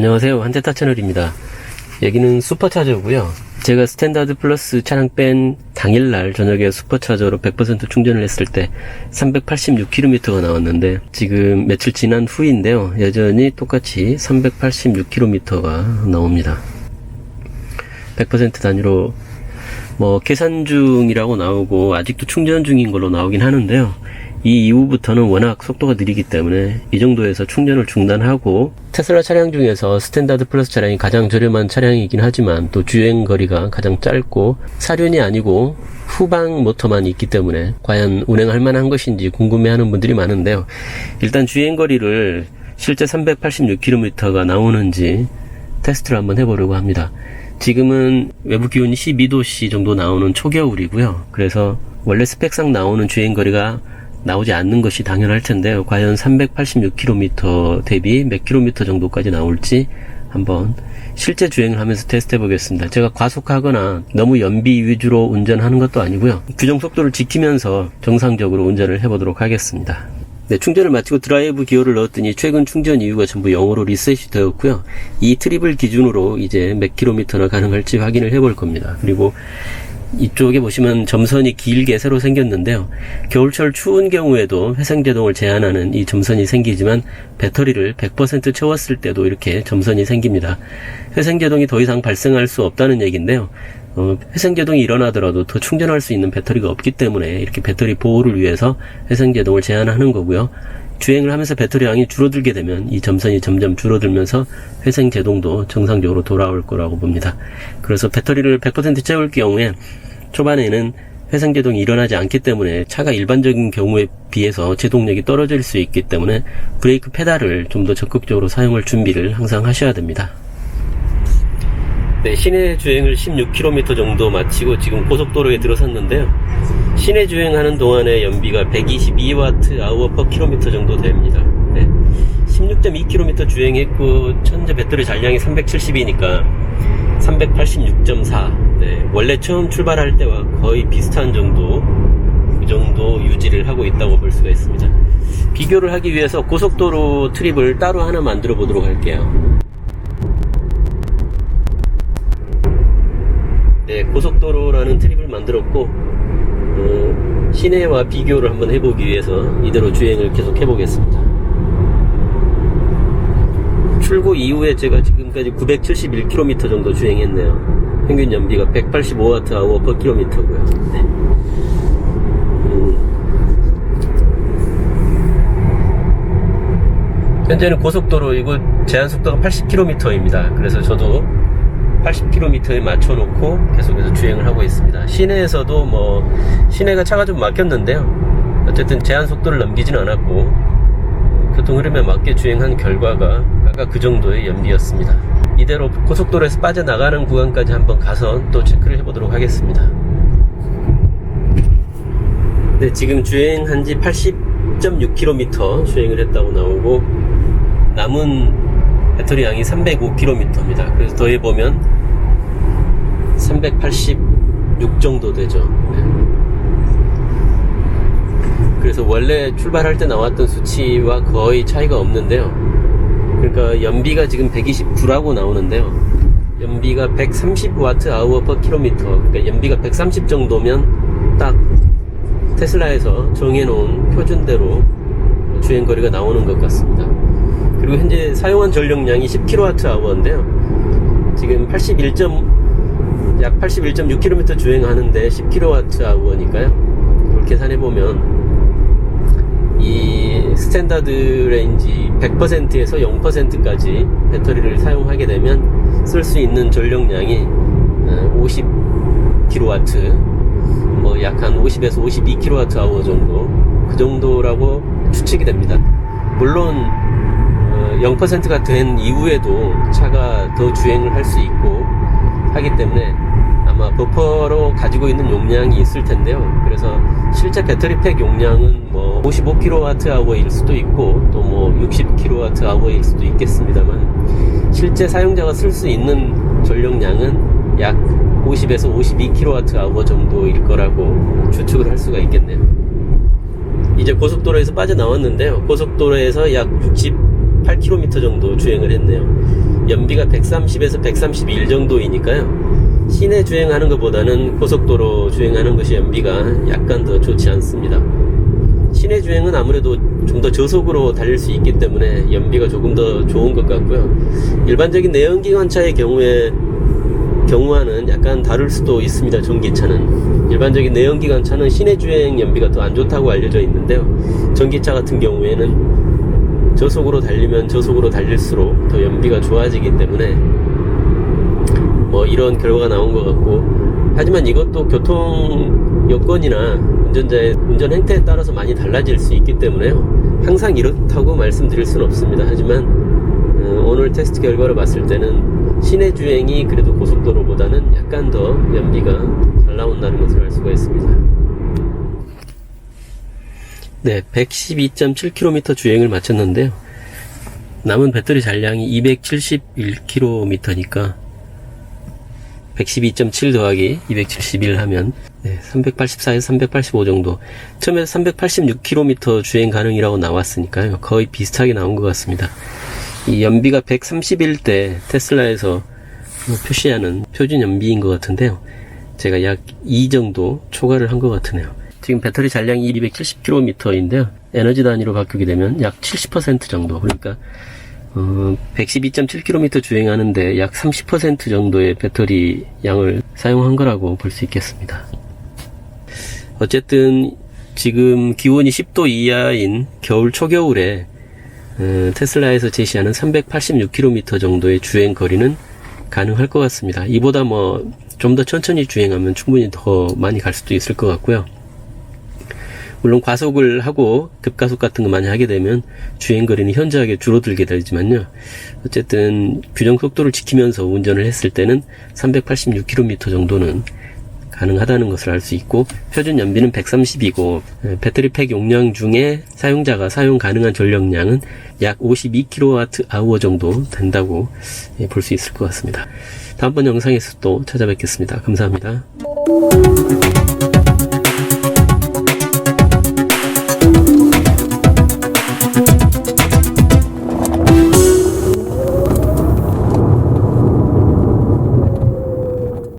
안녕하세요, 한테타 채널입니다. 여기는 슈퍼차저고요. 제가 스탠다드 플러스 차량 뺀 당일날 저녁에 슈퍼차저로 100% 충전을 했을 때 386km가 나왔는데, 지금 며칠 지난 후인데요, 여전히 똑같이 386km가 나옵니다. 100% 단위로 계산 중이라고 나오고 아직도 충전 중인 걸로 나오긴 하는데요, 이 이후부터는 워낙 속도가 느리기 때문에 이 정도에서 충전을 중단하고, 테슬라 차량 중에서 스탠다드 플러스 차량이 가장 저렴한 차량이긴 하지만 또 주행거리가 가장 짧고 사륜이 아니고 후방 모터만 있기 때문에 과연 운행할 만한 것인지 궁금해하는 분들이 많은데요, 일단 주행거리를 실제 386km가 나오는지 테스트를 한번 해보려고 합니다. 지금은 외부 기온이 12도씨 정도 나오는 초겨울이고요. 그래서 원래 스펙상 나오는 주행거리가 나오지 않는 것이 당연할 텐데요, 과연 386km 대비 몇 킬로미터 정도까지 나올지 한번 실제 주행을 하면서 테스트 해보겠습니다. 제가 과속하거나 너무 연비 위주로 운전하는 것도 아니고요, 규정 속도를 지키면서 정상적으로 운전을 해보도록 하겠습니다. 네, 충전을 마치고 드라이브 기어를 넣었더니 최근 충전 이유가 전부 0으로 리셋이 되었고요. 이 트립을 기준으로 이제 몇 킬로미터나 가능할지 확인을 해볼 겁니다. 그리고 이쪽에 보시면 점선이 길게 새로 생겼는데요, 겨울철 추운 경우에도 회생제동을 제한하는 이 점선이 생기지만 배터리를 100% 채웠을 때도 이렇게 점선이 생깁니다. 회생제동이 더 이상 발생할 수 없다는 얘기인데요, 회생제동이 일어나더라도 더 충전할 수 있는 배터리가 없기 때문에 이렇게 배터리 보호를 위해서 회생제동을 제한하는 거고요. 주행을 하면서 배터리량이 줄어들게 되면 이 점선이 점점 줄어들면서 회생제동도 정상적으로 돌아올 거라고 봅니다. 그래서 배터리를 100% 채울 경우에 초반에는 회생제동이 일어나지 않기 때문에 차가 일반적인 경우에 비해서 제동력이 떨어질 수 있기 때문에 브레이크 페달을 좀 더 적극적으로 사용할 준비를 항상 하셔야 됩니다. 네, 시내 주행을 16km 정도 마치고 지금 고속도로에 들어섰는데요, 시내 주행하는 동안의 연비가 122Wh/km 정도 됩니다. 네, 16.2km 주행했고 현재 배터리 잔량이 370이니까 386.4. 네, 원래 처음 출발할 때와 거의 비슷한 정도, 그 정도 유지를 하고 있다고 볼 수가 있습니다. 비교를 하기 위해서 고속도로 트립을 따로 하나 만들어 보도록 할게요. 네, 고속도로라는 트립을 만들었고, 시내와 비교를 한번 해보기 위해서 이대로 주행을 계속 해보겠습니다. 출고 이후에 제가 지금까지 971km 정도 주행했네요. 평균 연비가 185Wh/km고요. 네. 현재는 고속도로이고 제한속도가 80km입니다. 그래서 저도 80km에 맞춰놓고 계속해서 주행을 하고 있습니다. 시내에서도 시내가 차가 좀 막혔는데요, 어쨌든 제한속도를 넘기진 않았고 교통 흐름에 맞게 주행한 결과가 아까 그 정도의 연비였습니다. 이대로 고속도로에서 빠져나가는 구간까지 한번 가서 또 체크를 해보도록 하겠습니다. 네, 지금 주행한 지 80.6km 주행을 했다고 나오고 남은 배터리 양이 305km입니다. 그래서 더해보면 386 정도 되죠. 네. 그래서 원래 출발할 때 나왔던 수치와 거의 차이가 없는데요, 그러니까 연비가 지금 129라고 나오는데요, 연비가 130Wh/km, 그러니까 연비가 130 정도면 딱 테슬라에서 정해놓은 표준대로 주행거리가 나오는 것 같습니다. 그리고 현재 사용한 전력량이 10kWh인데요, 지금 약 81.6km 주행하는데 10kWh니까요, 그걸 계산해보면 이 스탠다드 레인지 100%에서 0%까지 배터리를 사용하게 되면 쓸 수 있는 전력량이 50kW, 약 한 50에서 52kWh 정도, 그 정도라고 추측이 됩니다. 물론 0%가 된 이후에도 차가 더 주행을 할 수 있고 하기 때문에 아마 버퍼로 가지고 있는 용량이 있을 텐데요, 그래서 실제 배터리 팩 용량은 55kWh일 수도 있고 또 60kWh일 수도 있겠습니다만, 실제 사용자가 쓸 수 있는 전력량은 약 50에서 52kWh 정도일 거라고 추측을 할 수가 있겠네요. 이제 고속도로에서 빠져나왔는데요, 고속도로에서 약 68km 정도 주행을 했네요. 연비가 130에서 131 정도이니까요. 시내 주행하는 것보다는 고속도로 주행하는 것이 연비가 약간 더 좋지 않습니다. 시내 주행은 아무래도 좀 더 저속으로 달릴 수 있기 때문에 연비가 조금 더 좋은 것 같고요. 일반적인 내연기관차의 경우와는 약간 다를 수도 있습니다. 전기차는 일반적인 내연기관차는 시내 주행 연비가 더 안 좋다고 알려져 있는데요. 전기차 같은 경우에는 저속으로 달리면 저속으로 달릴수록 더 연비가 좋아지기 때문에 뭐 이런 결과가 나온 것 같고, 하지만 이것도 교통 여건이나 운전자의 운전 행태에 따라서 많이 달라질 수 있기 때문에요. 항상 이렇다고 말씀드릴 수는 없습니다. 하지만 오늘 테스트 결과를 봤을 때는 시내 주행이 그래도 고속도로보다는 약간 더 연비가 잘 나온다는 것을 알 수가 있습니다. 네, 112.7km 주행을 마쳤는데요. 남은 배터리 잔량이 271km니까 112.7 더하기 271 하면 384에서 385 정도. 처음에 386km 주행 가능이라고 나왔으니까요. 거의 비슷하게 나온 것 같습니다. 이 연비가 130일 때 테슬라에서 표시하는 표준 연비인 것 같은데요. 제가 약 2 정도 초과를 한 것 같으네요. 지금 배터리 잔량이 270km인데요. 에너지 단위로 바꾸게 되면 약 70% 정도. 그러니까 112.7km 주행하는데 약 30% 정도의 배터리 양을 사용한 거라고 볼 수 있겠습니다. 어쨌든 지금 기온이 10도 이하인 겨울 초겨울에 테슬라에서 제시하는 386km 정도의 주행 거리는 가능할 것 같습니다. 이보다 뭐 좀 더 천천히 주행하면 충분히 더 많이 갈 수도 있을 것 같고요. 물론 과속을 하고 급가속 같은 거 많이 하게 되면 주행거리는 현저하게 줄어들게 되지만요. 어쨌든 규정 속도를 지키면서 운전을 했을 때는 386km 정도는 가능하다는 것을 알 수 있고, 표준 연비는 130이고 배터리 팩 용량 중에 사용자가 사용 가능한 전력량은 약 52kWh 정도 된다고 볼 수 있을 것 같습니다. 다음번 영상에서 또 찾아뵙겠습니다. 감사합니다.